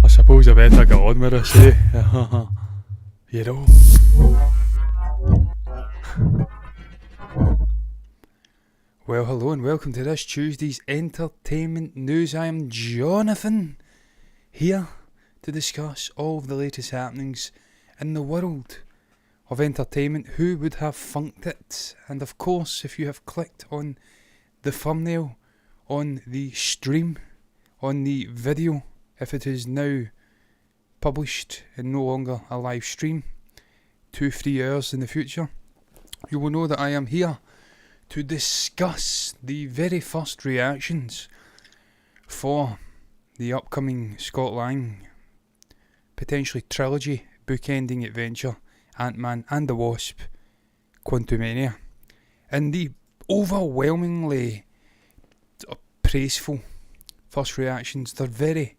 I suppose I better get on with this, eh? You know. Well, hello and welcome to this Tuesday's entertainment news. I am Jonathan, here to discuss all of the latest happenings in the world of entertainment. Who would have funked it? And of course, if you have clicked on the thumbnail, on the stream, on the video, if it is now published and no longer a live stream, 2-3 hours in the future, you will know that I am here to discuss the very first reactions for the upcoming Scott Lang potentially trilogy bookending adventure, Ant-Man and the Wasp, Quantumania, and the overwhelmingly praiseful first reactions. They're very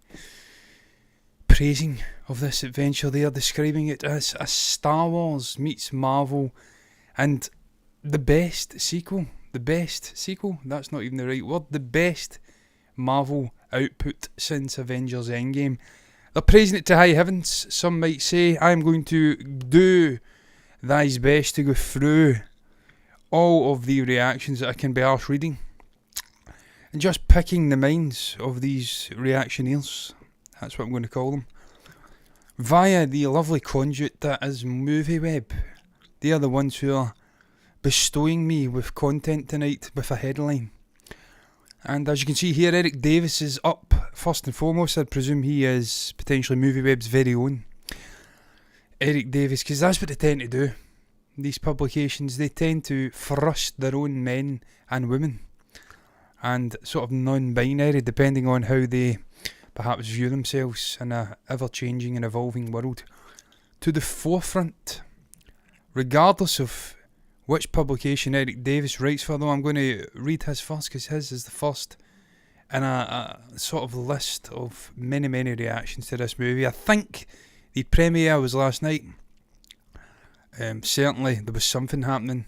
praising of this adventure. They are describing it as a Star Wars meets Marvel, and the best sequel, that's not even the right word, the best Marvel output since Avengers Endgame. They're praising it to high heavens. Some might say I'm going to do thy's best to go through all of the reactions that I can be arsed reading and just picking the minds of these reactioneers, that's what I'm going to call them, via the lovely conduit that is MovieWeb. They are the ones who are bestowing me with content tonight with a headline. And as you can see here, Eric Davis is up first and foremost. I'd presume he is potentially MovieWeb's very own Eric Davis, because that's what they tend to do. These publications, they tend to thrust their own men and women, and sort of non-binary, depending on how they perhaps view themselves in a ever-changing and evolving world, to the forefront. Regardless of which publication Eric Davis writes for, though, I'm going to read his first, because his is the first in a sort of list of many, many reactions to this movie. I think the premiere was last night. Certainly there was something happening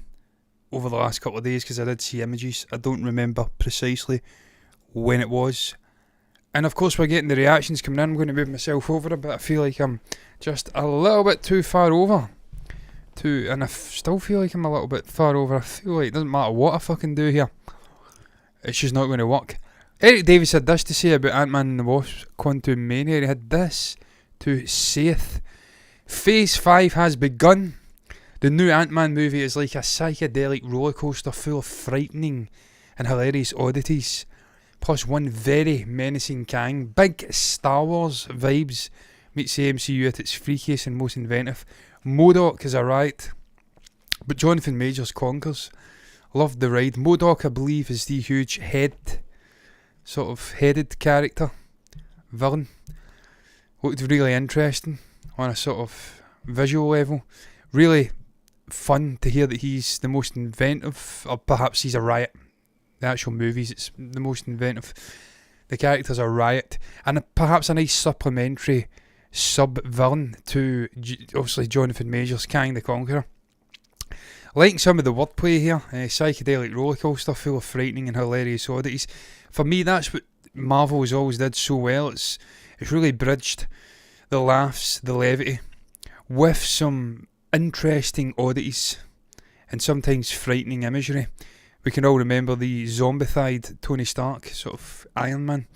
over the last couple of days, because I did see images. I don't remember precisely when it was. And of course we're getting the reactions coming in. I'm going to move myself over a bit. I feel like I'm just a little bit too far over. And I still feel like I'm a little bit far over. I feel like it doesn't matter what I fucking do here, it's just not going to work. Eric Davis had this to say about Ant-Man and the Wasp Quantumania. He had this to sayeth: Phase 5 has begun. The new Ant-Man movie is like a psychedelic rollercoaster full of frightening and hilarious oddities, plus one very menacing Kang. Big Star Wars vibes meets the MCU at its freakiest and most inventive. MODOK is a riot, but Jonathan Majors conquers. Loved the ride. MODOK, I believe, is the huge sort of headed character, villain. Looked really interesting on a sort of visual level. Really fun to hear that he's the most inventive, or perhaps he's a riot. The actual movies, it's the most inventive. The characters are riot, and perhaps a nice supplementary sub-villain to obviously Jonathan Majors' Kang the Conqueror. Liking some of the wordplay here, psychedelic rollercoaster full of frightening and hilarious oddities. For me, that's what Marvel has always did so well. It's really bridged the laughs, the levity, with some interesting oddities and sometimes frightening imagery. We can all remember the zombified Tony Stark, sort of Iron Man.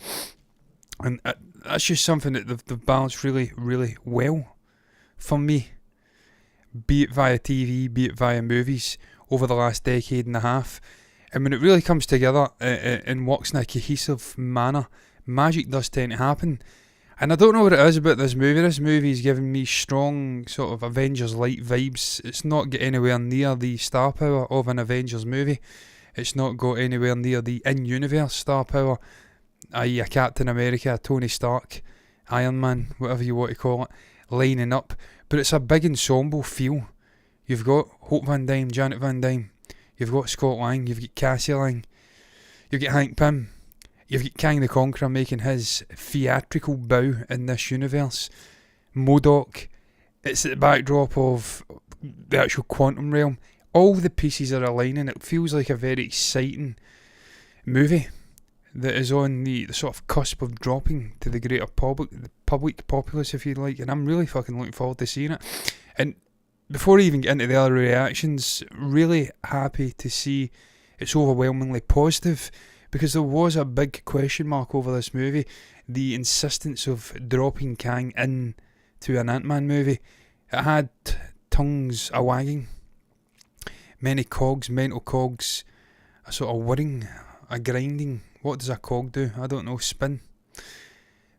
And that's just something that they've balanced really, really well for me. Be it via TV, be it via movies, over the last decade and a half. And when it really comes together and works in a cohesive manner, magic does tend to happen. And I don't know what it is about this movie. This movie is giving me strong sort of Avengers-like vibes. It's not got anywhere near the star power of an Avengers movie. It's not got anywhere near the in-universe star power, i.e. a Captain America, a Tony Stark, Iron Man, whatever you want to call it, lining up. But it's a big ensemble feel. You've got Hope Van Dyne, Janet Van Dyne. You've got Scott Lang. You've got Cassie Lang. You've got Hank Pym. You've got Kang the Conqueror making his theatrical bow in this universe. MODOK. It's at the backdrop of the actual quantum realm. All the pieces are aligning. It feels like a very exciting movie that is on the sort of cusp of dropping to the greater public populace, if you like. And I'm really fucking looking forward to seeing it. And before I even get into the other reactions, really happy to see it's overwhelmingly positive, because there was a big question mark over this movie. The insistence of dropping Kang into an Ant-Man movie. It had tongues a-wagging. Many cogs, mental cogs, a sort of whirring, a grinding. What does a cog do? I don't know, spin.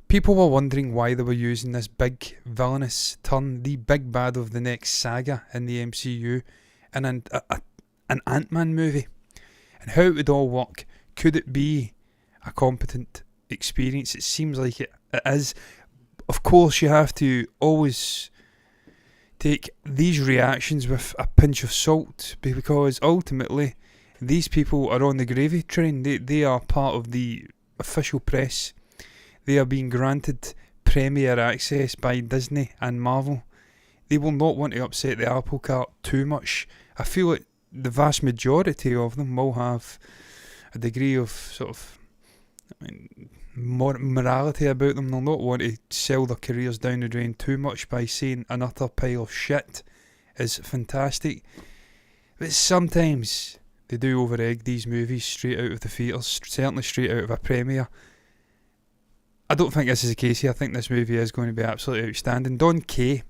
People were wondering why they were using this big villainous turn, the big bad of the next saga in the MCU, in an Ant-Man movie. And how it would all work. Could it be a competent experience? It seems like it is. Of course, you have to always take these reactions with a pinch of salt, because ultimately these people are on the gravy train. They are part of the official press. They are being granted premier access by Disney and Marvel. They will not want to upset the apple cart too much. I feel like the vast majority of them will have a degree of sort of morality about them. They'll not want to sell their careers down the drain too much by saying an utter pile of shit is fantastic. But sometimes they do over-egg these movies straight out of the theatres, certainly straight out of a premiere. I don't think this is the case here. I think this movie is going to be absolutely outstanding. Don Kai,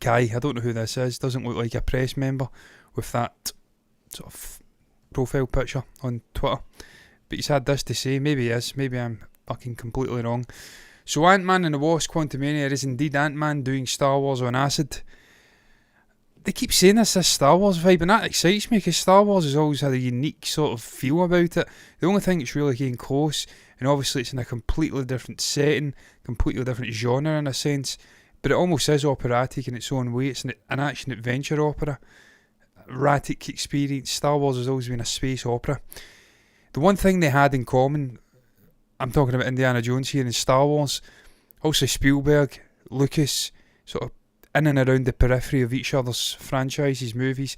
I don't know who this is, doesn't look like a press member with that sort of profile picture on Twitter, but he's had this to say. Maybe he is, maybe I'm fucking completely wrong. So Ant-Man and the Wasp: Quantumania is indeed Ant-Man doing Star Wars on acid. They keep saying this Star Wars vibe, and that excites me, because Star Wars has always had a unique sort of feel about it. The only thing that's really getting close, and obviously it's in a completely different setting, completely different genre in a sense, but it almost is operatic in its own way. It's an action-adventure opera. Erratic experience. Star Wars has always been a space opera. The one thing they had in common, I'm talking about Indiana Jones here, and Star Wars, also Spielberg, Lucas, sort of in and around the periphery of each other's franchises, movies,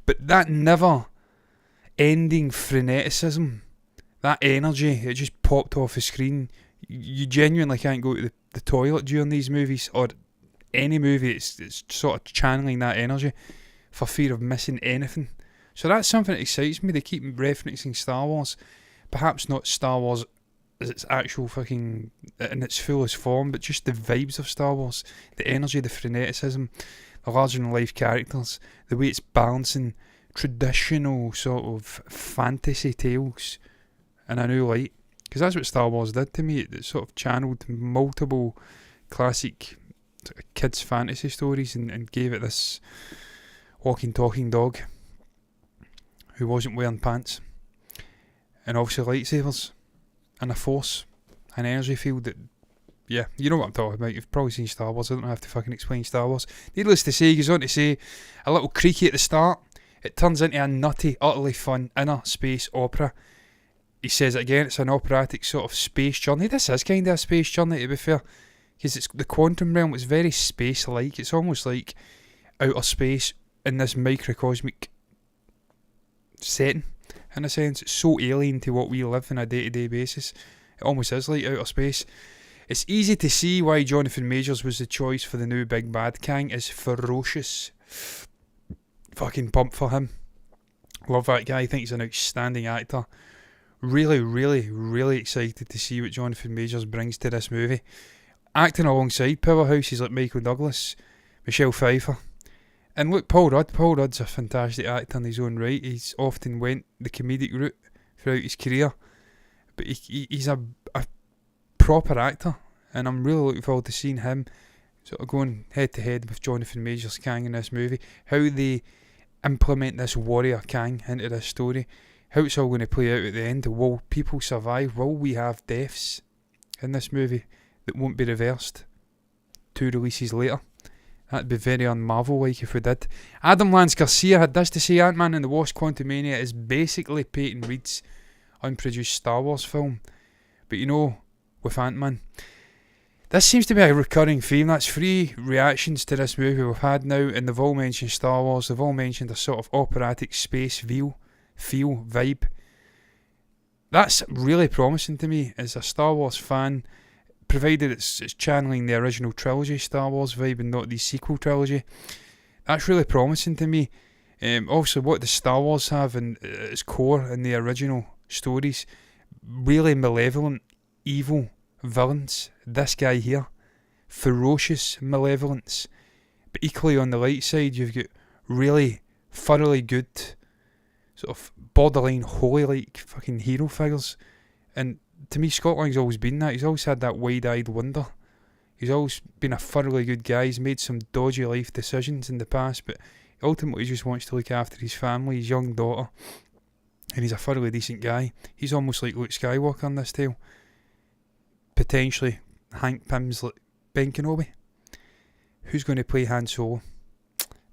but that never ending freneticism, that energy, it just popped off the screen. You genuinely can't go to the toilet during these movies, or any movie. It's sort of channeling that energy for fear of missing anything. So that's something that excites me. They keep referencing Star Wars, perhaps not Star Wars as its actual fucking, in its fullest form, but just the vibes of Star Wars, the energy, the freneticism, the larger-than-life characters, the way it's balancing traditional sort of fantasy tales in a new light. Because that's what Star Wars did to me. It sort of channeled multiple classic sort of kids' fantasy stories and gave it this walking, talking dog who wasn't wearing pants, and obviously lightsabers, and a force, an energy field that, yeah, you know what I'm talking about. You've probably seen Star Wars. I don't have to fucking explain Star Wars. Needless to say, he goes on to say, a little creaky at the start, it turns into a nutty, utterly fun inner space opera. He says it again, it's an operatic sort of space journey. This is kind of a space journey, to be fair, because it's the quantum realm. It's very space-like. It's almost like outer space in this microcosmic setting, in a sense. It's so alien to what we live on a day-to-day basis. It almost is like outer space. It's easy to see why Jonathan Majors was the choice for the new big bad. Kang is ferocious. Fucking pumped for him. Love that guy. I think he's an outstanding actor. Really, really, really excited to see what Jonathan Majors brings to this movie. Acting alongside powerhouses like Michael Douglas, Michelle Pfeiffer. And look, Paul Rudd. Paul Rudd's a fantastic actor in his own right. He's often went the comedic route throughout his career. But he's a proper actor. And I'm really looking forward to seeing him sort of going head to head with Jonathan Majors Kang in this movie. How they implement this warrior Kang into this story. How it's all going to play out at the end. Will people survive? Will we have deaths in this movie that won't be reversed 2 releases later? That'd be very un-Marvel-like if we did. Adam Lance Garcia had this to say: Ant-Man and the Wasp Quantumania is basically Peyton Reed's unproduced Star Wars film. But you know, with Ant-Man, this seems to be a recurring theme. That's 3 reactions to this movie we've had now, and they've all mentioned Star Wars. They've all mentioned a sort of operatic space feel, vibe. That's really promising to me as a Star Wars fan, provided it's channeling the original trilogy Star Wars vibe and not the sequel trilogy. That's really promising to me. Also, what does Star Wars have in its core in the original stories? Really malevolent, evil villains. This guy here, ferocious malevolence. But equally on the light side, you've got really thoroughly good, sort of borderline holy-like fucking hero figures. And to me, Scott Lang's always been that. He's always had that wide-eyed wonder. He's always been a thoroughly good guy. He's made some dodgy life decisions in the past, but ultimately just wants to look after his family, his young daughter. And he's a thoroughly decent guy. He's almost like Luke Skywalker in this tale. Potentially Hank Pym's like Ben Kenobi. Who's going to play Han Solo?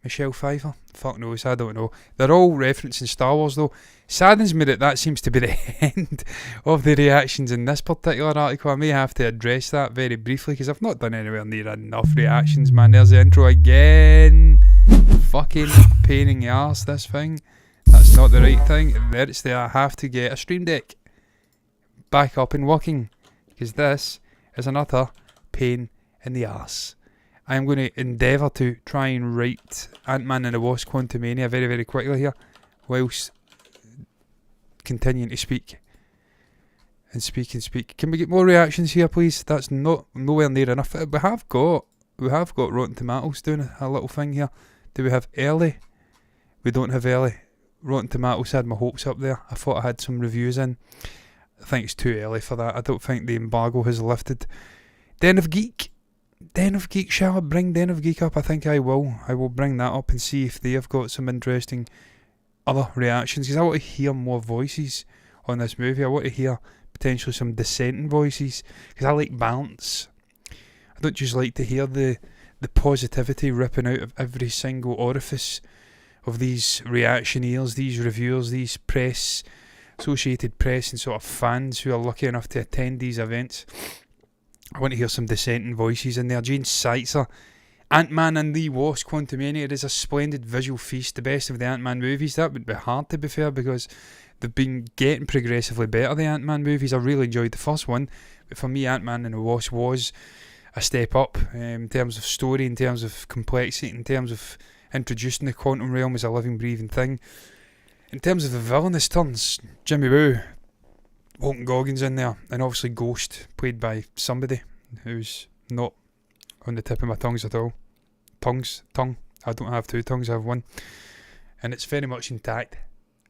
Michelle Pfeiffer? Fuck knows, I don't know. They're all referencing Star Wars though. Saddens me that seems to be the end of the reactions in this particular article. I may have to address that very briefly because I've not done anywhere near enough reactions, man. There's the intro again. Fucking pain in the arse, this thing. That's not the right thing. There it's there. I have to get a Stream Deck back up and working because this is another pain in the arse. I am going to endeavour to try and write Ant-Man and the Wasp Quantumania very, very quickly here, whilst continuing to speak and speak and speak. Can we get more reactions here, please? That's nowhere near enough. We have got Rotten Tomatoes doing a little thing here. Do we have early? We don't have early. Rotten Tomatoes had my hopes up there. I thought I had some reviews in. I think it's too early for that. I don't think the embargo has lifted. Den of Geek, shall I bring Den of Geek up? I think I will. I will bring that up and see if they have got some interesting other reactions, because I want to hear more voices on this movie. I want to hear potentially some dissenting voices, because I like balance. I don't just like to hear the positivity ripping out of every single orifice of these reactioneers, these reviewers, these press, Associated Press and sort of fans who are lucky enough to attend these events. I want to hear some dissenting voices in there. Jane Seitzer, Ant-Man and the Wasp Quantumania, it is a splendid visual feast, the best of the Ant-Man movies. That would be hard, to be fair, because they've been getting progressively better, the Ant-Man movies. I really enjoyed the first one, but for me, Ant-Man and the Wasp was a step up in terms of story, in terms of complexity, in terms of introducing the quantum realm as a living, breathing thing. In terms of the villainous turns, Jimmy Woo, Walton Goggins in there, and obviously Ghost, played by somebody who's not on the tip of my tongues at all. Tongue. I don't have 2 tongues, I have 1. And it's very much intact.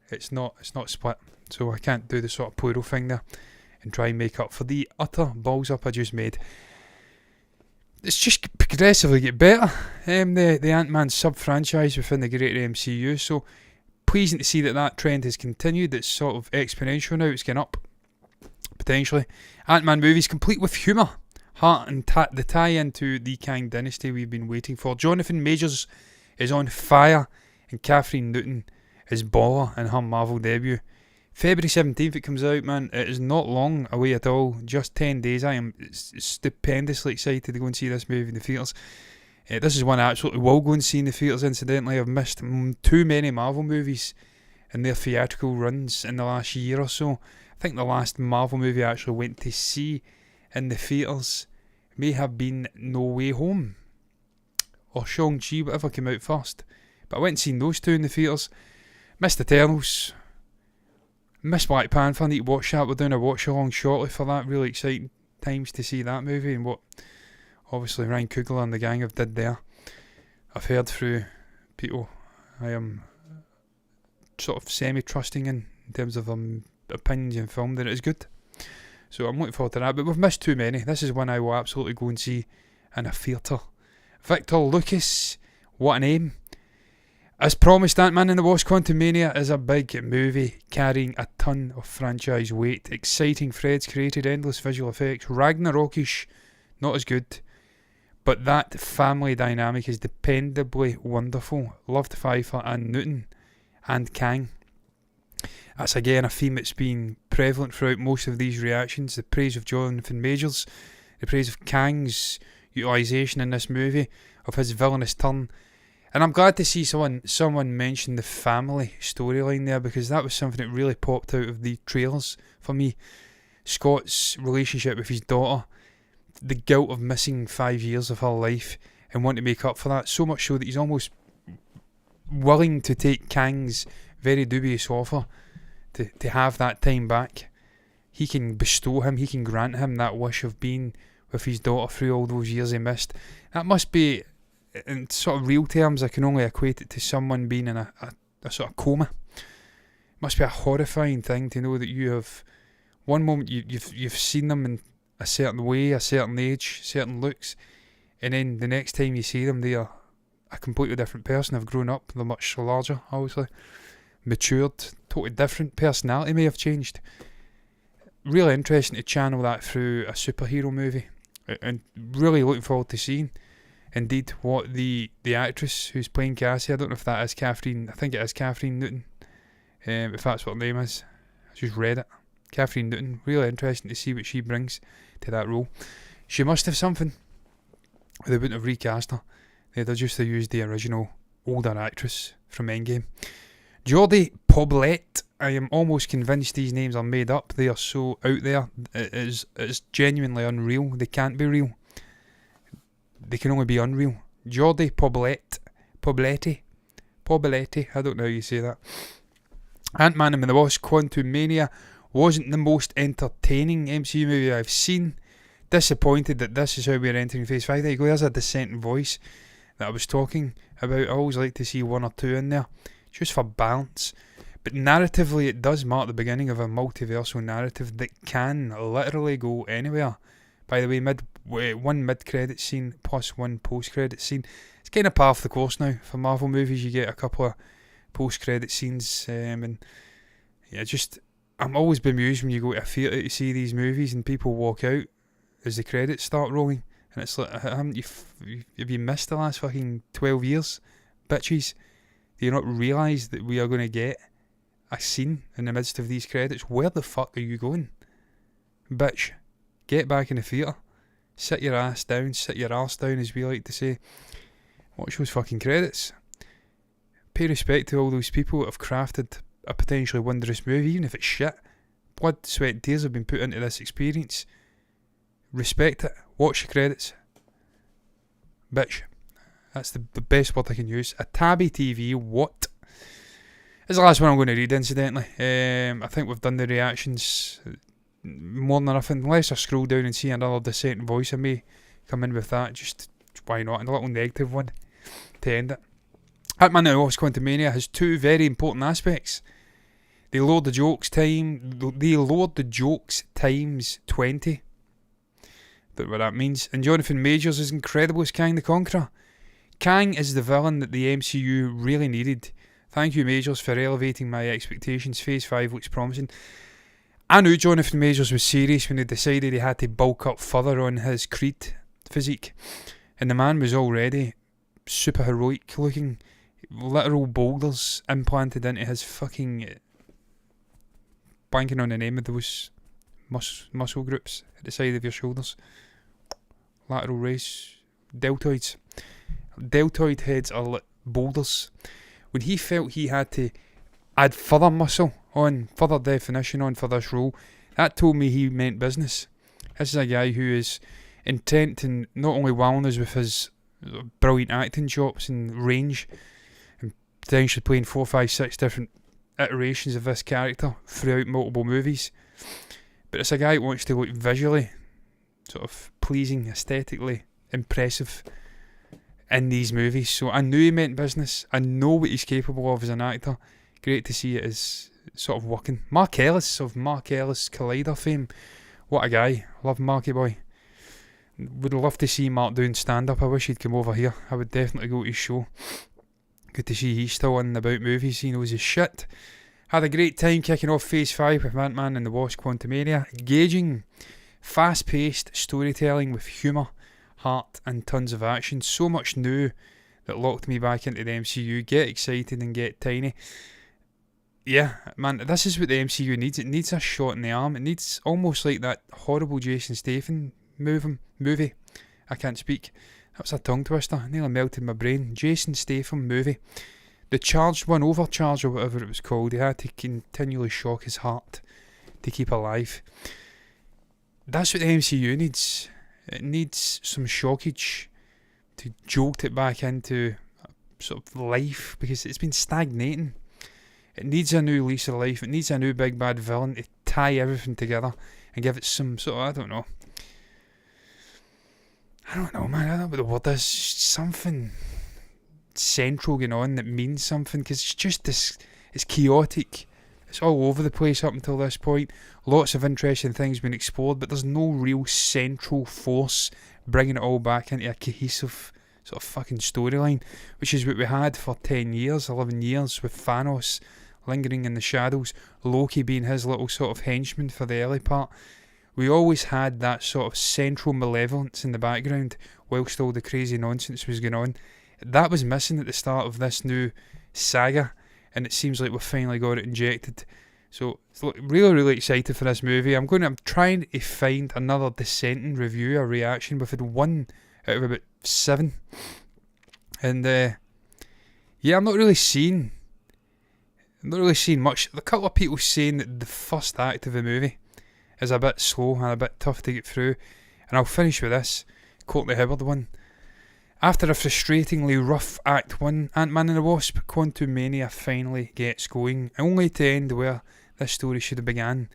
It's not split. So I can't do the sort of plural thing there and try and make up for the utter balls up I just made. It's just progressively get better. The Ant-Man sub-franchise within the greater MCU, so pleasing to see that trend has continued. It's sort of exponential now. It's getting up, potentially. Ant-Man movies complete with humour, heart and the tie-in to the Kang dynasty we've been waiting for. Jonathan Majors is on fire and Catherine Newton is baller in her Marvel debut. February 17th it comes out, man. It is not long away at all. Just 10 days. I am stupendously excited to go and see this movie in the theatres. This is one I absolutely will go and see in the theatres, incidentally. I've missed too many Marvel movies in their theatrical runs in the last year or so. I think the last Marvel movie I actually went to see in the theatres may have been No Way Home or Shang-Chi, whatever came out first. But I went and seen those 2 in the theatres. Missed Eternals. Miss Black Panther, I need to watch that. We're doing a watch along shortly for that. Really exciting times to see that movie and what obviously Ryan Coogler and the gang have did there. I've heard through people I am sort of semi-trusting in terms of opinions in film that it is good. So I'm looking forward to that. But we've missed too many. This is one I will absolutely go and see in a theatre. Victor Lucas, what a name. As promised, Ant-Man and the Wasp Quantumania is a big movie carrying a ton of franchise weight. Exciting threads created, endless visual effects, Ragnarokish, not as good. But that family dynamic is dependably wonderful. Loved Pfeiffer and Newton and Kang. That's again a theme that's been prevalent throughout most of these reactions. The praise of Jonathan Majors, the praise of Kang's utilisation in this movie, of his villainous turn. And I'm glad to see someone mention the family storyline there, because that was something that really popped out of the trailers for me. Scott's relationship with his daughter, the guilt of missing 5 years of her life and wanting to make up for that, so much so that he's almost willing to take Kang's very dubious offer to have that time back. He can bestow him, he can grant him that wish of being with his daughter through all those years he missed. That must be, in sort of real terms, I can only equate it to someone being in a sort of coma. It must be a horrifying thing to know that you have, one moment you've seen them in a certain way, a certain age, certain looks, and then the next time you see them they are a completely different person. Have grown up, they're much larger, obviously, matured, totally different, personality may have changed. Really interesting to channel that through a superhero movie, and really looking forward to seeing indeed what the actress who's playing Cassie, I don't know if that is Catherine, I think it is Catherine Newton, if that's what her name is, I just read it, Catherine Newton. Really interesting to see what she brings to that role. She must have something. They wouldn't have recast her. They'd have just used the original older actress from Endgame. Jodie Poblet. I am almost convinced these names are made up. They are so out there. It's genuinely unreal. They can't be real. They can only be unreal. Jodie Poblet. Poblete. I don't know how you say that. Ant-Man and the Wasp Quantumania wasn't the most entertaining MCU movie I've seen. Disappointed that this is how we're entering Phase 5. There you go, there's a dissenting voice that I was talking about. I always like to see one or two in there, just for balance. But narratively, it does mark the beginning of a multiversal narrative that can literally go anywhere. By the way, one mid-credit scene plus one post-credit scene. It's kind of par for the course now for Marvel movies. You get a couple of post-credit scenes, and yeah, I'm always bemused when you go to a theatre to see these movies and people walk out as the credits start rolling, and it's like, have you missed the last fucking 12 years, bitches? Do you not realise that we are going to get a scene in the midst of these credits? Where the fuck are you going? Bitch, get back in the theatre, sit your ass down, sit your arse down, as we like to say, watch those fucking credits. Pay respect to all those people that have crafted a potentially wondrous movie, even if it's shit. Blood, sweat and tears have been put into this experience. Respect it, watch the credits. Bitch. That's the best word I can use. A tabby TV, what? This is the last one I'm going to read, incidentally. I think we've done the reactions more than enough. Unless I scroll down and see another dissenting voice, I may come in with that. Just why not? And a little negative one to end it. Ant-Man and the Wasp Quantumania has two very important aspects. They lowered the jokes times 20. Don't know what that means. And Jonathan Majors is incredible as Kang the Conqueror. Kang is the villain that the MCU really needed. Thank you, Majors, for elevating my expectations. Phase 5 looks promising. I knew Jonathan Majors was serious when he decided he had to bulk up further on his Creed physique. And the man was already super heroic looking. Literal boulders implanted into his fucking... blanking on the name of those muscle groups at the side of your shoulders. Lateral raise. Deltoids. Deltoid heads are boulders. When he felt he had to add further muscle on, further definition on for this role, that told me he meant business. This is a guy who is intent in not only wowing us with his brilliant acting chops and range, and potentially playing 4, 5, 6 different iterations of this character throughout multiple movies. But it's a guy who wants to look visually sort of pleasing, aesthetically impressive in these movies. So I knew he meant business. I know what he's capable of as an actor. Great to see it is sort of working. Mark Ellis of Mark Ellis Collider fame. What a guy. Love Marky Boy. Would love to see Mark doing stand-up. I wish he'd come over here. I would definitely go to his show. Good to see he's still in about movies. He knows his shit. Had a great time kicking off Phase 5 with Ant-Man and the Wasp Quantumania. Engaging, fast-paced storytelling with humour, heart and tons of action. So much new that locked me back into the MCU. Get excited and get tiny. Yeah, man, this is what the MCU needs. It needs a shot in the arm. It needs almost like that horrible Jason Statham movie. I can't speak. That was a tongue twister. It nearly melted my brain. Jason Statham movie. The Charged One, Overcharged or whatever it was called. He had to continually shock his heart to keep alive. That's what the MCU needs. It needs some shockage to jolt it back into sort of life, because it's been stagnating. It needs a new lease of life. It needs a new big bad villain to tie everything together and give it some sort of, I don't know, man. I don't know what the word is. Something central going on that means something, because it's just this, it's chaotic. It's all over the place up until this point. Lots of interesting things being explored, but there's no real central force bringing it all back into a cohesive sort of fucking storyline, which is what we had for 10 years, 11 years with Thanos lingering in the shadows, Loki being his little sort of henchman for the early part. We always had that sort of central malevolence in the background whilst all the crazy nonsense was going on. That was missing at the start of this new saga, and it seems like we've finally got it injected. So really, really excited for this movie. I'm trying to find another dissenting review or reaction. We've had one out of about 7, and yeah, I'm not really seeing much. A couple of people saying that the first act of the movie is a bit slow and a bit tough to get through, and I'll finish with this Courtney Hibbard one. After a frustratingly rough Act 1, Ant-Man and the Wasp, Quantumania finally gets going, only to end where this story should have began.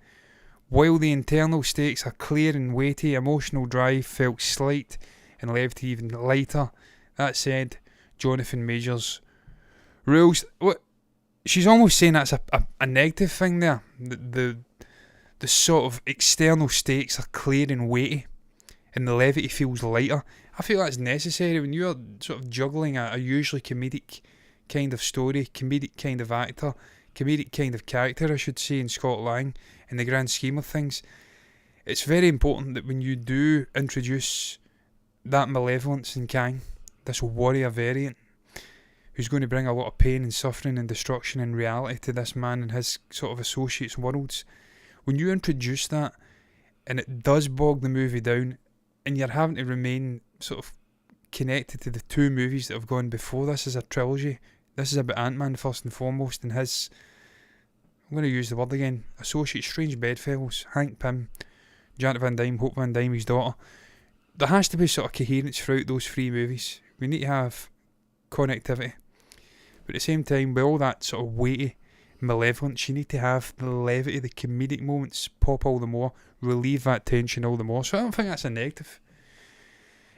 While the internal stakes are clear and weighty, emotional drive felt slight and left even lighter. That said, Jonathan Majors rules. What? She's almost saying that's a negative thing there. The sort of external stakes are clear and weighty, and the levity feels lighter. I feel that's necessary when you're sort of juggling a usually comedic kind of story, comedic kind of actor, comedic kind of character, I should say, in Scott Lang, in the grand scheme of things. It's very important that when you do introduce that malevolence in Kang, this warrior variant, who's going to bring a lot of pain and suffering and destruction and reality to this man and his sort of associates' worlds, when you introduce that and it does bog the movie down and you're having to remain sort of connected to the 2 movies that have gone before this as a trilogy. This is about Ant-Man first and foremost, and his, I'm going to use the word again, associate Strange Bedfellows, Hank Pym, Janet Van Dyne, Hope Van Dyne, his daughter. There has to be sort of coherence throughout those 3 movies. We need to have connectivity. But at the same time, with all that sort of weighty malevolence, you need to have the levity, the comedic moments pop all the more, relieve that tension all the more. So I don't think that's a negative.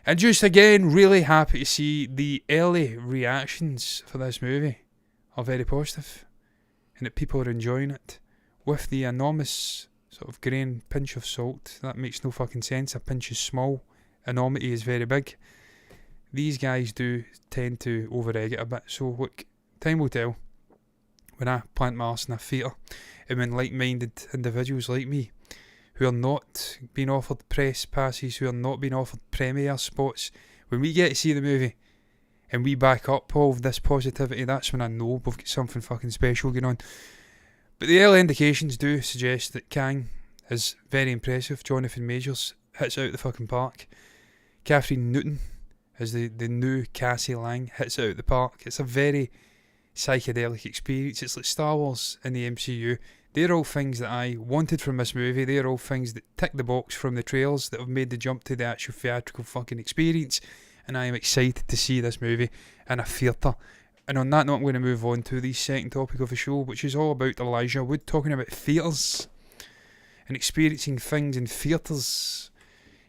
And just again, really happy to see the early reactions for this movie are very positive, and that people are enjoying it with the enormous sort of grain pinch of salt. That makes no fucking sense. A pinch is small, enormity is very big. These guys do tend to over-egg it a bit. So look, time will tell when I plant my arse in a theatre, and when like-minded individuals like me, who are not being offered press passes, who are not being offered premiere spots, when we get to see the movie and we back up all of this positivity, that's when I know we've got something fucking special going on. But the early indications do suggest that Kang is very impressive. Jonathan Majors hits out the fucking park. Catherine Newton as the new Cassie Lang hits out the park. It's a very psychedelic experience. It's like Star Wars in the MCU. They're all things that I wanted from this movie. They're all things that tick the box from the trailers that have made the jump to the actual theatrical fucking experience. And I am excited to see this movie in a theatre And on that note, I'm going to move on to the second topic of the show, which is all about Elijah Wood talking about theatres and experiencing things in theatres.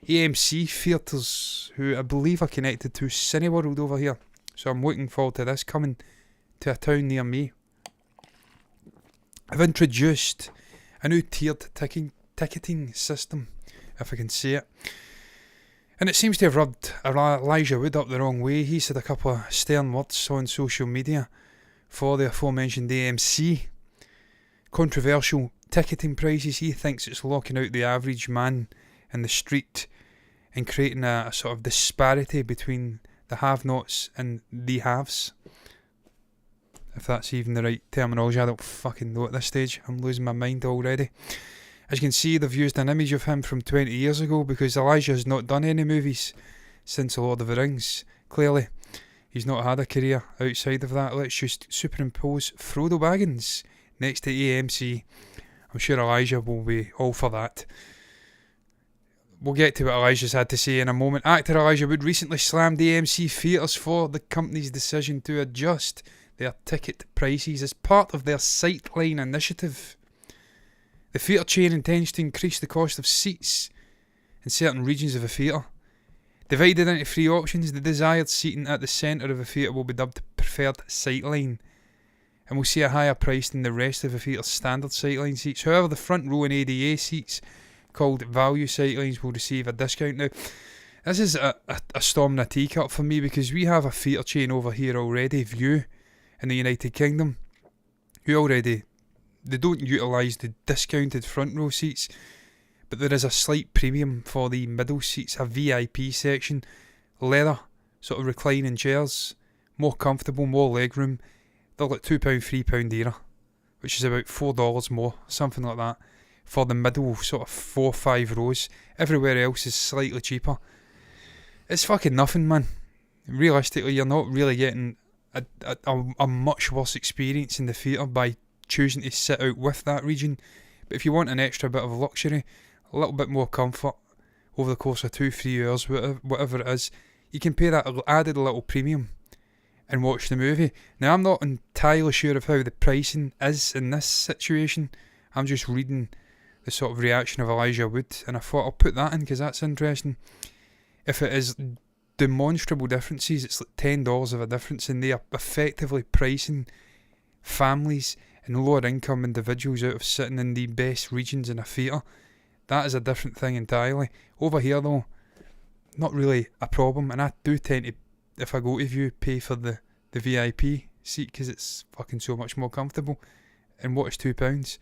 AMC theatres, who I believe are connected to Cineworld over here. So I'm looking forward to this coming to a town near me. I've introduced a new tiered ticketing system, if I can say it. And it seems to have rubbed Elijah Wood up the wrong way. He said a couple of stern words on social media for the aforementioned AMC. Controversial ticketing prices. He thinks it's locking out the average man in the street and creating a sort of disparity between the have-nots and the haves. If that's even the right terminology, I don't fucking know at this stage. I'm losing my mind already. As you can see, they've used an image of him from 20 years ago because Elijah has not done any movies since The Lord of the Rings. Clearly, he's not had a career outside of that. Let's just superimpose Frodo Baggins next to AMC. I'm sure Elijah will be all for that. We'll get to what Elijah's had to say in a moment. Actor Elijah Wood recently slammed AMC theatres for the company's decision to adjust their ticket prices as part of their Sightline initiative. The theatre chain intends to increase the cost of seats in certain regions of the theatre. Divided into three options, the desired seating at the centre of the theatre will be dubbed Preferred Sightline and will see a higher price than the rest of the theatre's standard Sightline seats. However, the front row and ADA seats, called Value Sightlines, will receive a discount. Now, this is a storm in a teacup for me because we have a theatre chain over here already, View, in the United Kingdom, who already, they don't utilise the discounted front row seats, but there is a slight premium for the middle seats, a VIP section, leather, sort of reclining chairs, more comfortable, more legroom. They're like £2, £3 dearer, which is about $4 more, something like that, for the middle sort of 4 or 5 rows. Everywhere else is slightly cheaper. It's fucking nothing, man. Realistically, you're not really getting a much worse experience in the theatre by choosing to sit out with that region. But if you want an extra bit of luxury, a little bit more comfort over the course of 2-3 hours, whatever it is, you can pay that added little premium and watch the movie. Now, I'm not entirely sure of how the pricing is in this situation. I'm just reading the sort of reaction of Elijah Wood, and I thought I'll put that in because that's interesting. If it is demonstrable differences, it's like $10 of a difference, and they are effectively pricing families and lower income individuals out of sitting in the best regions in a theatre. That is a different thing entirely. Over here though, not really a problem, and I do tend to, if I go to View, pay for the VIP seat because it's fucking so much more comfortable. And what is £2?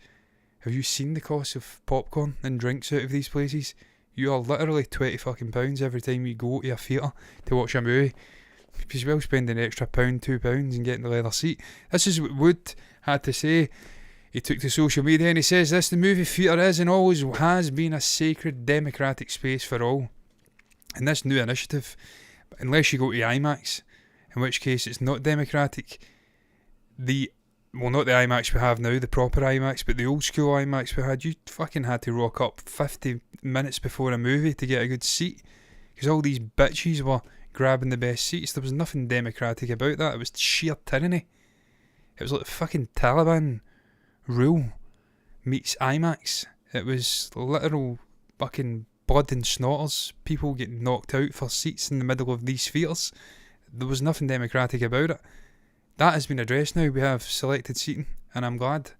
Have you seen the cost of popcorn and drinks out of these places? You are literally £20 fucking pounds every time you go to a theatre to watch a movie. Because well spend an extra £1, £2 and getting the leather seat. This is what Wood had to say. He took to social media and he says this: the movie theatre is and always has been a sacred democratic space for all. And this new initiative, unless you go to IMAX, in which case it's not democratic, not the IMAX we have now, the proper IMAX, but the old school IMAX we had, you fucking had to rock up 50 minutes before a movie to get a good seat, because all these bitches were grabbing the best seats. There was nothing democratic about that. It was sheer tyranny. It was like the fucking Taliban rule meets IMAX. It was literal fucking blood and snotters, people getting knocked out for seats in the middle of these theatres. There was nothing democratic about it. That has been addressed now. We have selected seating, and I'm glad.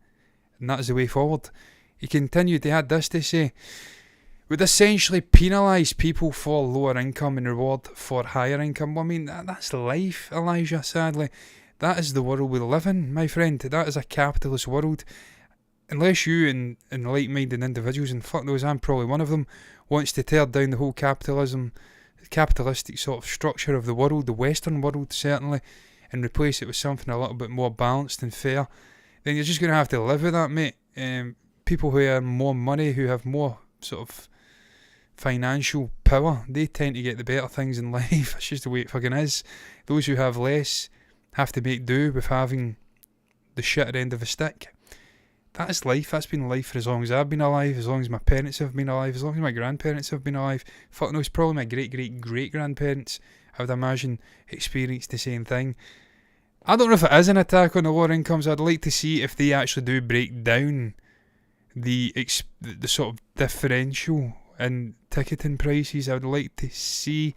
And that is the way forward. He continued, they had this to say: would essentially penalise people for lower income and reward for higher income. Well, I mean, that's life, Elijah, sadly. That is the world we live in, my friend. That is a capitalist world. Unless you and like-minded individuals, and fuck those, I'm probably one of them, wants to tear down the whole capitalistic sort of structure of the world, the Western world certainly, and replace it with something a little bit more balanced and fair, then you're just going to have to live with that, mate. People who earn more money, who have more sort of financial power, they tend to get the better things in life. That's just the way it fucking is. Those who have less have to make do with having the shit at the end of a stick. That is life. That's been life for as long as I've been alive, as long as my parents have been alive, as long as my grandparents have been alive. Fuck knows, probably my great-great-great-grandparents, I would imagine, experienced the same thing. I don't know if it is an attack on the lower incomes. I'd like to see if they actually do break down the sort of differential in ticketing prices. I would like to see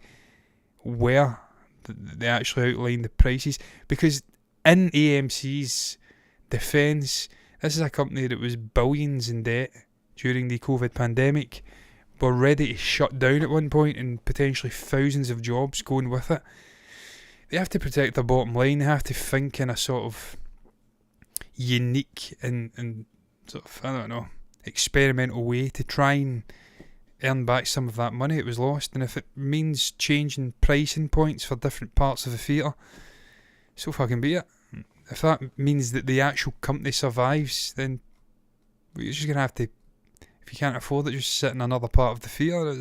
where they actually outline the prices, because in AMC's defence, this is a company that was billions in debt during the COVID pandemic, were ready to shut down at one point, and potentially thousands of jobs going with it. They have to protect their bottom line. They have to think in a sort of unique and sort of, I don't know, experimental way to try and earn back some of that money it was lost. And if it means changing pricing points for different parts of the theatre, so fucking be it. If that means that the actual company survives, then you're just going to have to, if you can't afford it, just sit in another part of the theatre.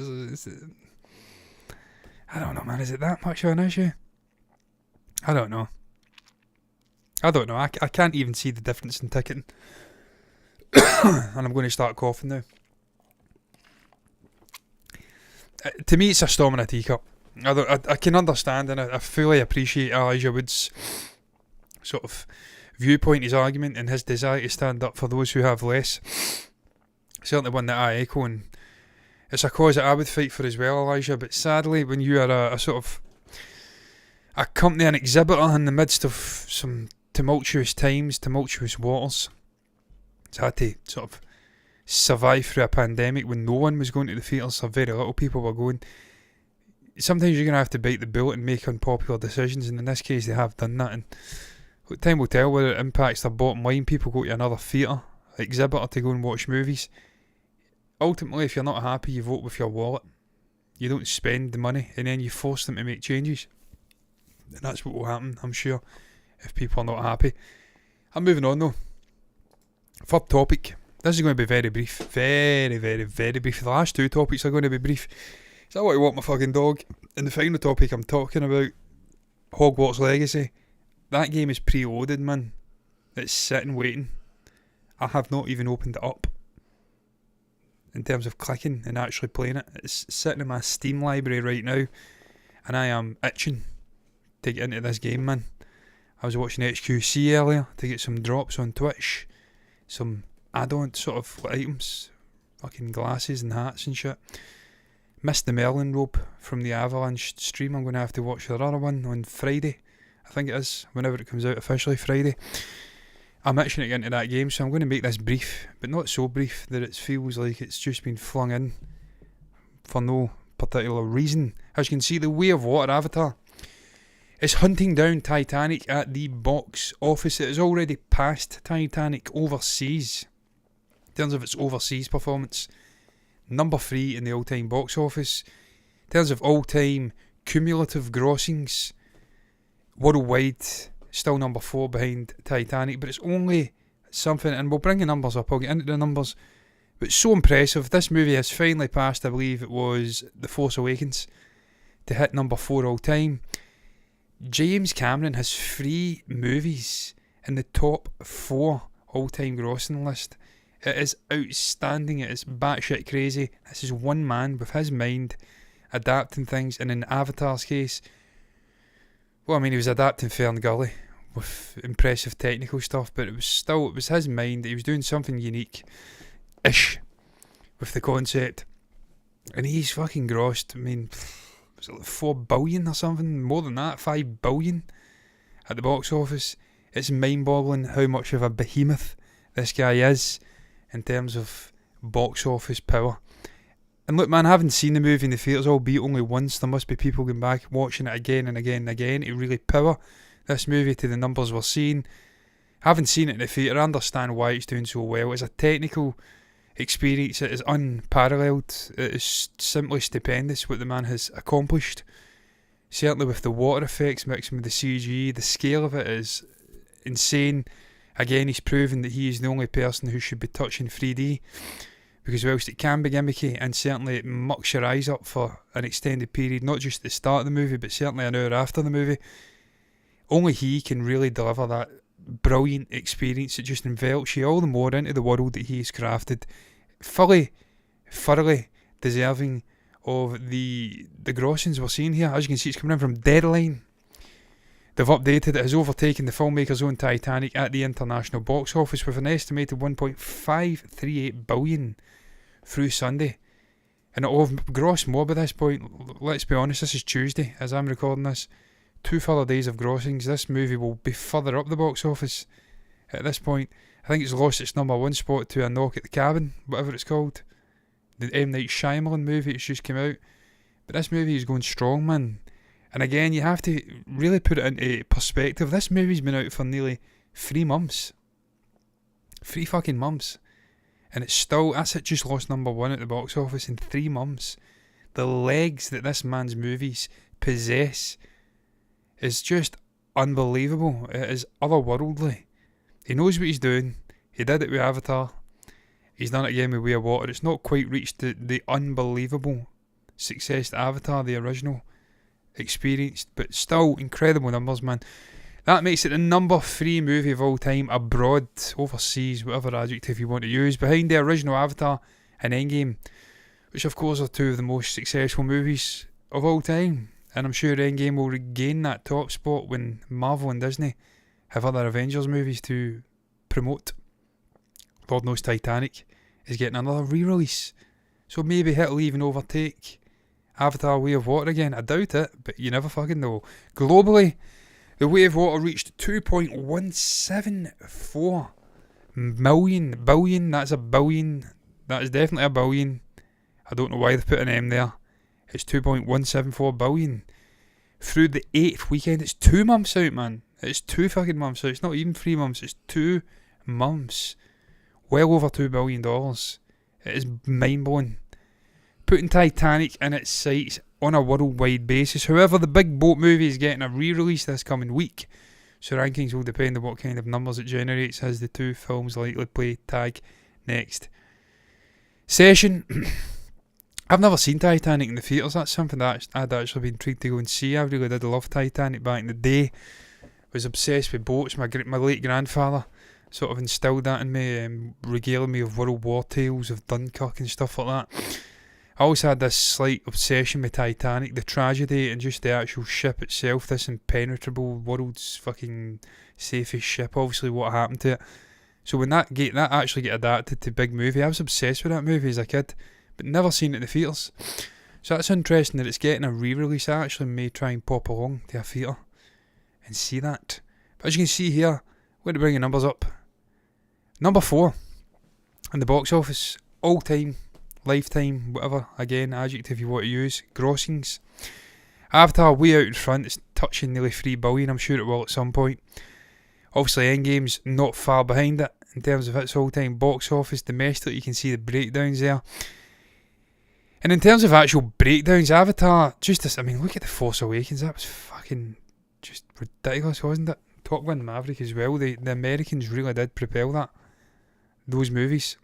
I don't know, man. Is it that much of an issue? I don't know. I can't even see the difference in ticketing. And I'm going to start coughing now. To me, it's a storm in a teacup. I can understand, and I fully appreciate Elijah Wood's sort of viewpoint, his argument, and his desire to stand up for those who have less. Certainly one that I echo, and it's a cause that I would fight for as well, Elijah. But sadly, when you are a sort of a company, an exhibitor in the midst of some tumultuous times, tumultuous waters, it's had to sort of survive through a pandemic when no one was going to the theatres, or very little people were going. Sometimes you're going to have to bite the bullet and make unpopular decisions, and in this case they have done that, and time will tell whether it impacts their bottom line. People go to another theatre exhibitor to go and watch movies. Ultimately, if you're not happy, you vote with your wallet. You don't spend the money, and then you force them to make changes. And that's what will happen, I'm sure, if people are not happy. I'm moving on though. Third topic. This is going to be very brief. Very, very, very brief. The last two topics are going to be brief. So I want to walk my fucking dog. And the final topic I'm talking about, Hogwarts Legacy. That game is preloaded, man. It's sitting waiting. I have not even opened it up in terms of clicking and actually playing it. It's sitting in my Steam library right now, and I am itching to get into this game, man. I was watching HQC earlier to get some drops on Twitch, some add-on sort of items, fucking glasses and hats and shit. Missed the Merlin robe from the Avalanche stream. I'm going to have to watch their other one on Friday, I think it is, whenever it comes out officially, Friday. I'm itching to get into that game, so I'm going to make this brief, but not so brief that it feels like it's just been flung in for no particular reason. As you can see, the Way of Water avatar is hunting down Titanic at the box office. It has already passed Titanic overseas in terms of its overseas performance. Number 3 in the all-time box office. In terms of all-time cumulative grossings, worldwide, still number 4 behind Titanic, but it's only something, and we'll bring the numbers up, I'll get into the numbers, but it's so impressive. This movie has finally passed, I believe it was The Force Awakens, to hit number 4 all-time. James Cameron has 3 movies in the top 4 all-time grossing list. It is outstanding. It is batshit crazy. This is one man with his mind adapting things, and in Avatar's case, well, I mean, he was adapting Ferngully with impressive technical stuff, but it was his mind. He was doing something unique-ish with the concept, and he's fucking grossed, I mean, was it like 4 billion or something? More than that, 5 billion at the box office. It's mind-boggling how much of a behemoth this guy is in terms of box office power. And look, man, I haven't seen the movie in the theatres, albeit only once. There must be people going back watching it again and again and again to really power this movie to the numbers we're seeing. I haven't seen it in the theatre. I understand why it's doing so well. It's a technical experience. It is unparalleled. It is simply stupendous what the man has accomplished. Certainly with the water effects mixing with the CG, the scale of it is insane. Again, he's proven that he is the only person who should be touching 3D, because whilst it can be gimmicky and certainly it mucks your eyes up for an extended period, not just at the start of the movie but certainly an hour after the movie, only he can really deliver that brilliant experience that just envelops you all the more into the world that he has crafted. Thoroughly deserving of the grossings we're seeing here. As you can see, it's coming in from Deadline. They've updated it has overtaken the filmmaker's own Titanic at the international box office with an estimated 1.538 billion through Sunday. And it'll have grossed more by this point. Let's be honest, this is Tuesday as I'm recording this. 2 further days of grossings. This movie will be further up the box office at this point. I think it's lost its number 1 spot to A Knock at the Cabin, whatever it's called. The M. Night Shyamalan movie that's just came out. But this movie is going strong, man. And again, you have to really put it into perspective. This movie's been out for nearly 3 months. 3 fucking months. And it's still, that's it, just lost number 1 at the box office in 3 months. The legs that this man's movies possess is just unbelievable. It is otherworldly. He knows what he's doing. He did it with Avatar. He's done it again with Way of Water. It's not quite reached the unbelievable success that Avatar, the original, experienced, but still incredible numbers, man. That makes it the number 3 movie of all time abroad, overseas, whatever adjective you want to use, behind the original Avatar and Endgame, which of course are 2 of the most successful movies of all time. And I'm sure Endgame will regain that top spot when Marvel and Disney have other Avengers movies to promote. Lord knows Titanic is getting another re-release, so maybe it'll even overtake Avatar Way of Water again. I doubt it, but you never fucking know. Globally, the Way of Water reached 2.174 billion. That's a billion. That is definitely a billion. I don't know why they've put an M there. It's 2.174 billion. Through the 8th weekend, it's 2 months out, man. It's 2 fucking months out. It's not even 3 months. It's 2 months. Well over $2 billion. It is mind-blowing. Putting Titanic in its sights on a worldwide basis. However, the Big Boat movie is getting a re-release this coming week, so rankings will depend on what kind of numbers it generates as the 2 films likely play tag next session. I've never seen Titanic in the theatres. That's something that I'd actually been intrigued to go and see. I really did love Titanic back in the day. Was obsessed with boats. My late grandfather sort of instilled that in me, regaling me of World War tales of Dunkirk and stuff like that. I always had this slight obsession with Titanic, the tragedy and just the actual ship itself, this impenetrable, world's fucking safest ship, obviously what happened to it. So when that actually get adapted to big movie, I was obsessed with that movie as a kid, but never seen it in the theatres. So that's interesting that it's getting a re-release. I actually may try and pop along to a theatre and see that. But as you can see here, I'm going to bring the numbers up. Number 4 in the box office, all time, lifetime, whatever, again, adjective you want to use, grossings. Avatar way out in front, it's touching nearly 3 billion, I'm sure it will at some point. Obviously Endgame's not far behind it in terms of its all-time box office. Domestic, you can see the breakdowns there. And in terms of actual breakdowns, Avatar, just this, I mean, look at The Force Awakens, that was fucking just ridiculous, wasn't it? Top Gun Maverick as well, the Americans really did propel that, those movies.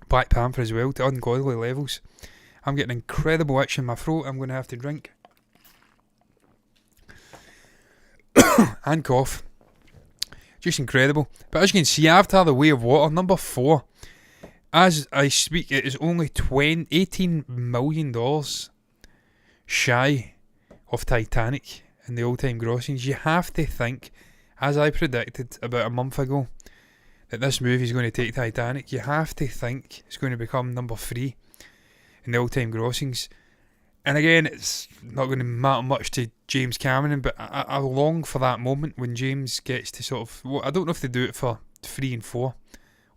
Black Panther as well, to ungodly levels. I'm getting incredible itch in my throat. I'm going to have to drink and cough. Just incredible. But as you can see, Avatar The Way of Water, number 4. As I speak, it is only $18 million shy of Titanic in the all-time grossings. You have to think, as I predicted about a month ago, that this movie is going to take Titanic. You have to think it's going to become number 3 in the all-time grossings. And again, it's not going to matter much to James Cameron, but I long for that moment when James gets to sort of, well, I don't know if they do it for 3 and 4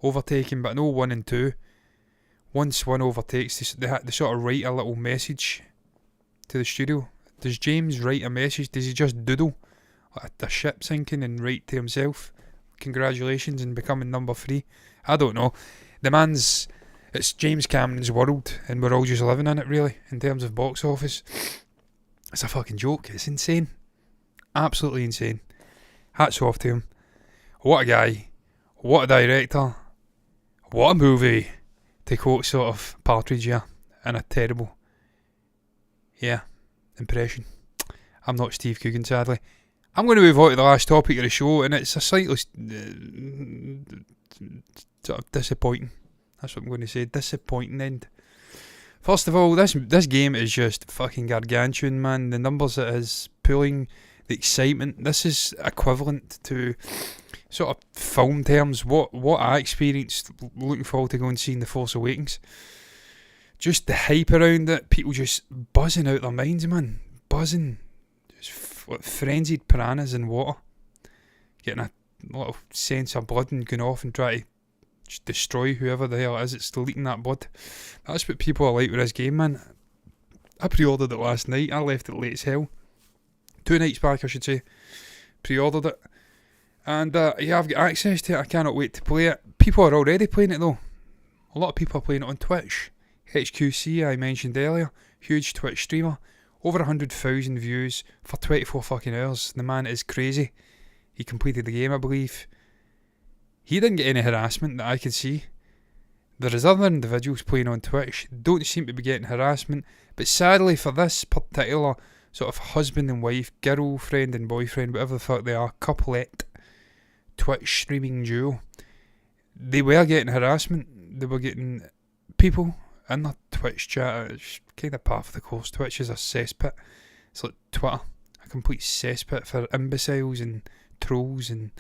overtaking, but I know 1 and 2, once one overtakes, they sort of write a little message to the studio. Does James write a message? Does he just doodle a ship sinking and write to himself, congratulations on becoming number 3? I don't know. It's James Cameron's world, and we're all just living in it, really, in terms of box office. It's a fucking joke. It's insane. Absolutely insane. Hats off to him. What a guy. What a director. What a movie. To quote sort of Partridge here, and a terrible, impression. I'm not Steve Coogan, sadly. I'm going to move on to the last topic of the show, and it's a slightly sort of disappointing. That's what I'm going to say. Disappointing end. First of all, this game is just fucking gargantuan, man. The numbers it is pulling, the excitement. This is equivalent to sort of film terms. What I experienced looking forward to going and seeing The Force Awakens. Just the hype around it, people just buzzing out their minds, man. Buzzing. Just frenzied piranhas in water. Getting a little sense of blood and going off and try to just destroy whoever the hell it is that's leaking that blood. That's what people are like with this game, man. I pre-ordered it last night. I left it late as hell. 2 nights back, I should say. Pre-ordered it. And yeah, I've got access to it. I cannot wait to play it. People are already playing it though. A lot of people are playing it on Twitch. HQC, I mentioned earlier. Huge Twitch streamer. Over 100,000 views for 24 fucking hours. The man is crazy. He completed the game, I believe. He didn't get any harassment that I could see. There is other individuals playing on Twitch, don't seem to be getting harassment, but sadly for this particular sort of husband and wife, girlfriend and boyfriend, whatever the fuck they are, couplet, Twitch streaming duo, they were getting harassment. They were getting people in their Twitch chat. It's kind of par for the course. Twitch is a cesspit. It's like Twitter, a complete cesspit for imbeciles and trolls and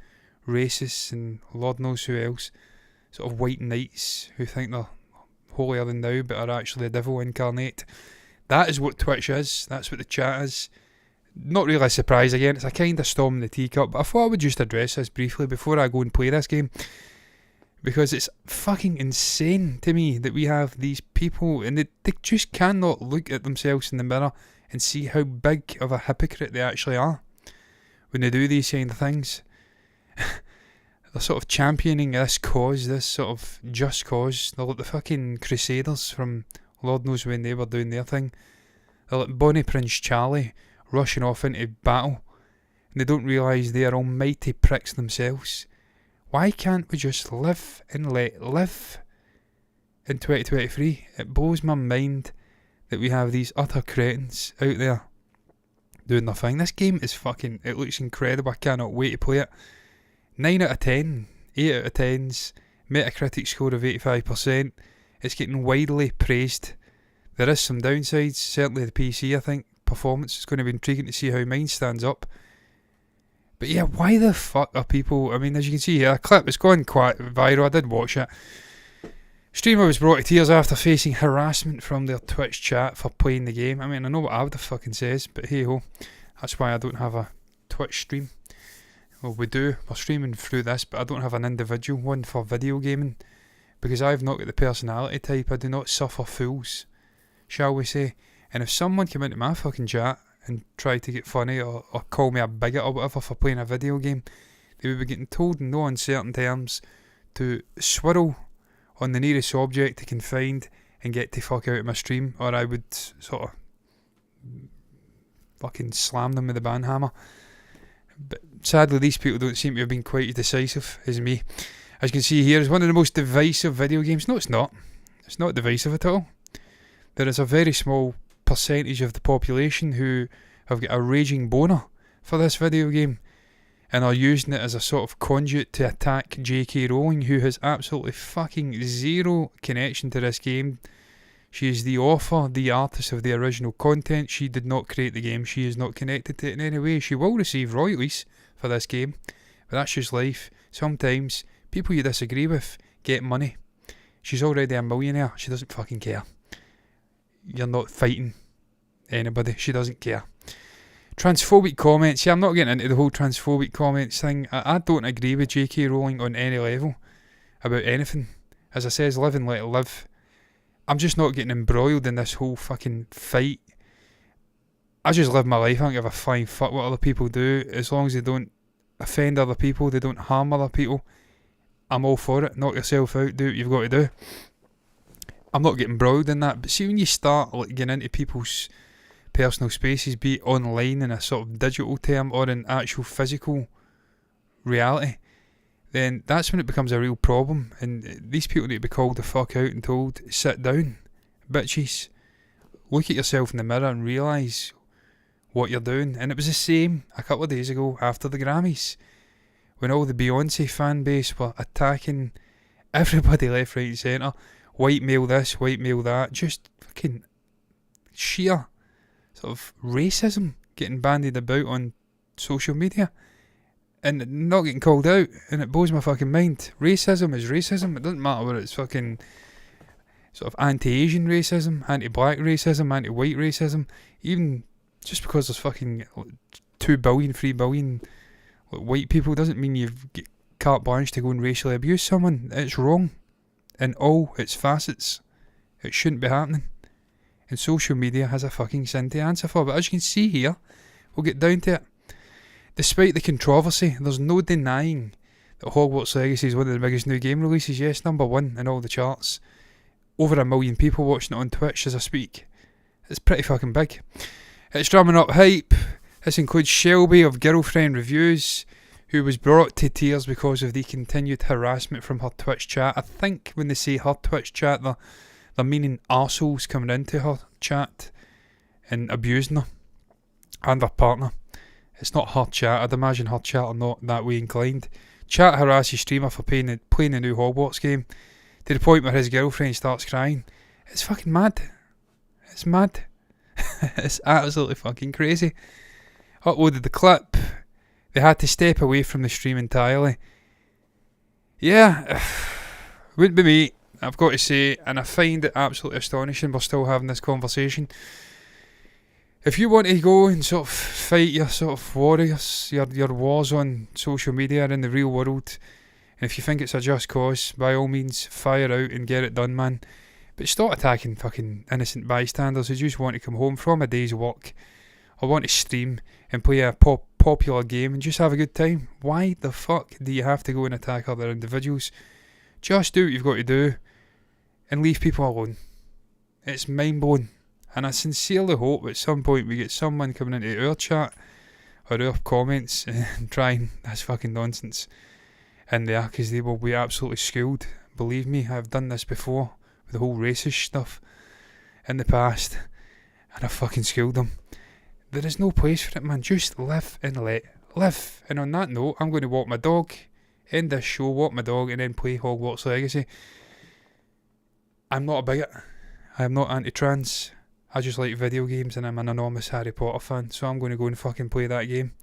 racists and Lord knows who else. Sort of white knights who think they're holier than thou but are actually the devil incarnate. That is what Twitch is. That's what the chat is. Not really a surprise again. It's a kind of storm in the teacup, but I thought I would just address this briefly before I go and play this game, because it's fucking insane to me that we have these people and they just cannot look at themselves in the mirror and see how big of a hypocrite they actually are when they do these kind of things. They're sort of championing this cause, this sort of just cause. They're like the fucking Crusaders from Lord knows when they were doing their thing. They're like Bonnie Prince Charlie rushing off into battle, and they don't realise they are almighty pricks themselves. Why can't we just live and let live in 2023? It blows my mind that we have these utter cretins out there doing their thing. This game is fucking, it looks incredible. I cannot wait to play it. 9 out of 10, 8 out of 10s, Metacritic score of 85%. It's getting widely praised. There is some downsides, certainly the PC, I think. Performance is going to be intriguing to see how mine stands up. But yeah, why the fuck are people, I mean, as you can see here, a clip is going quite viral. I did watch it. Streamer was brought to tears after facing harassment from their Twitch chat for playing the game. I mean, I know what Avda fucking says, but hey ho, that's why I don't have a Twitch stream. Well, we do, we're streaming through this, but I don't have an individual one for video gaming, because I've not got the personality type. I do not suffer fools, shall we say. And if someone came into my fucking chat and tried to get funny or call me a bigot or whatever for playing a video game, they would be getting told in no uncertain terms to swirl on the nearest object they can find and get the fuck out of my stream, or I would sort of fucking slam them with the banhammer. But sadly these people don't seem to have been quite as decisive as me. As you can see here, it's one of the most divisive video games. No, it's not. It's not divisive at all. There is a very small percentage of the population who have got a raging boner for this video game and are using it as a sort of conduit to attack J.K. Rowling, who has absolutely fucking zero connection to this game. She is the author, the artist of the original content. She did not create the game. She is not connected to it in any way. She will receive royalties for this game, but that's just life. Sometimes people you disagree with get money. She's already a millionaire. She doesn't fucking care. You're not fighting anybody. She doesn't care. Transphobic comments. Yeah, I'm not getting into the whole transphobic comments thing. I don't agree with J.K. Rowling on any level about anything. As I says, live and let live. I'm just not getting embroiled in this whole fucking fight. I just live my life. I don't give a flying fuck what other people do. As long as they don't offend other people, they don't harm other people, I'm all for it. Knock yourself out. Do what you've got to do. I'm not getting embroiled in that. But see, when you start like getting into people's personal spaces, be it online in a sort of digital term or in actual physical reality, then that's when it becomes a real problem. And these people need to be called the fuck out and told, sit down, bitches. Look at yourself in the mirror and realise what you're doing. And it was the same a couple of days ago after the Grammys, when all the Beyonce fan base were attacking everybody left, right and centre. White male this, white male that. Just fucking sheer sort of racism getting bandied about on social media and not getting called out, and it blows my fucking mind. Racism is racism. It doesn't matter whether it's fucking sort of anti-Asian racism, anti-black racism, anti-white racism. Even just because there's fucking 2 billion, 3 billion white people doesn't mean you've got carte blanche to go and racially abuse someone. It's wrong in all its facets. It shouldn't be happening. And social media has a fucking sin to answer for. But as you can see here, we'll get down to it. Despite the controversy, there's no denying that Hogwarts Legacy is one of the biggest new game releases. Yes, #1 in all the charts. Over 1 million people watching it on Twitch as I speak. It's pretty fucking big. It's drumming up hype. This includes Shelby of Girlfriend Reviews, who was brought to tears because of the continued harassment from her Twitch chat. I think when they say her Twitch chat, they're meaning arseholes coming into her chat and abusing her and her partner. It's not her chat. I'd imagine her chat are not that way inclined. Chat harasses streamer for playing the new Hogwarts game to the point where his girlfriend starts crying. It's fucking mad. It's mad. It's absolutely fucking crazy. Uploaded the clip. They had to step away from the stream entirely. Yeah, wouldn't be me, I've got to say, and I find it absolutely astonishing we're still having this conversation. If you want to go and sort of fight your sort of warriors, your wars on social media in the real world, and if you think it's a just cause, by all means, fire out and get it done, man. But stop attacking fucking innocent bystanders who just want to come home from a day's work or want to stream and play a popular game and just have a good time. Why the fuck do you have to go and attack other individuals? Just do what you've got to do and leave people alone. It's mind-blowing. And I sincerely hope at some point we get someone coming into our chat or our comments and trying this fucking nonsense in there, because they will be absolutely schooled. Believe me, I've done this before with the whole racist stuff in the past, and I fucking schooled them. There is no place for it, man. Just live and let live. And on that note, I'm going to walk my dog, end this show, walk my dog, and then play Hogwarts Legacy. I'm not a bigot. I am not anti-trans. I just like video games and I'm an enormous Harry Potter fan, so I'm going to go and fucking play that game.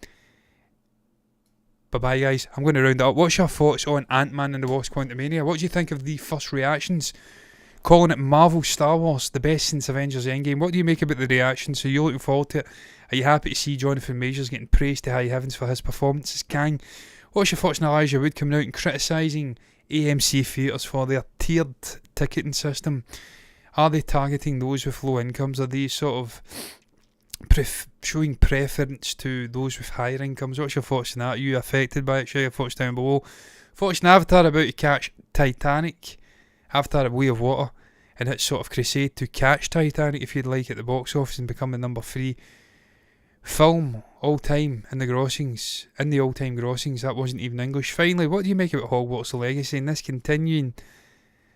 Bye bye guys, I'm going to round it up. What's your thoughts on Ant-Man and the Wasp Quantumania? What do you think of the first reactions? Calling it Marvel Star Wars, the best since Avengers Endgame. What do you make about the reactions? So you're looking forward to it? Are you happy to see Jonathan Majors getting praised to high heavens for his performance as Kang? What's your thoughts on Elijah Wood coming out and criticising AMC theatres for their tiered ticketing system? Are they targeting those with low incomes? Are they sort of showing preference to those with higher incomes? What's your thoughts on that? Are you affected by it? Share your thoughts down below. Thoughts on Avatar about to catch Titanic, Avatar A Way of Water, and its sort of crusade to catch Titanic, if you'd like, at the box office and become the number 3 film all time in the grossings, in the all-time grossings. That wasn't even English. Finally, what do you make about Hogwarts Legacy and this continuing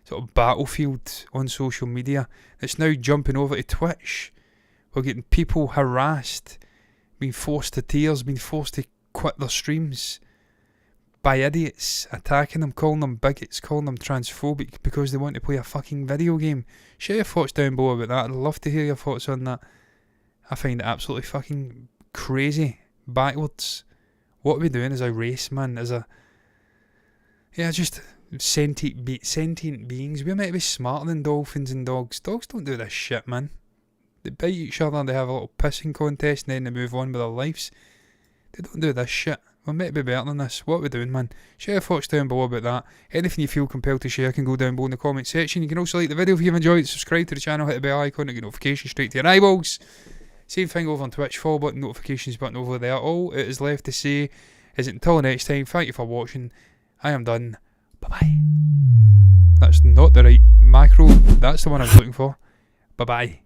sort of battlefield on social media that's now jumping over to Twitch? We're getting people harassed, being forced to tears, being forced to quit their streams by idiots, attacking them, calling them bigots, calling them transphobic because they want to play a fucking video game. Share your thoughts down below about that. I'd love to hear your thoughts on that. I find it absolutely fucking crazy, backwards. What are we doing as a race, man? As a just sentient beings. We're meant to be smarter than dolphins and dogs. Dogs don't do this shit, man. They bite each other, they have a little pissing contest, and then they move on with their lives. They don't do this shit. We're meant to be better than this. What are we doing, man? Share your thoughts down below about that. Anything you feel compelled to share can go down below in the comment section. You can also like the video if you've enjoyed, subscribe to the channel, hit the bell icon to get notifications straight to your eyeballs. Same thing over on Twitch, follow button, notifications button over there. All it is left to say is until next time, thank you for watching. I am done. Bye-bye. That's not the right macro. That's the one I was looking for. Bye-bye.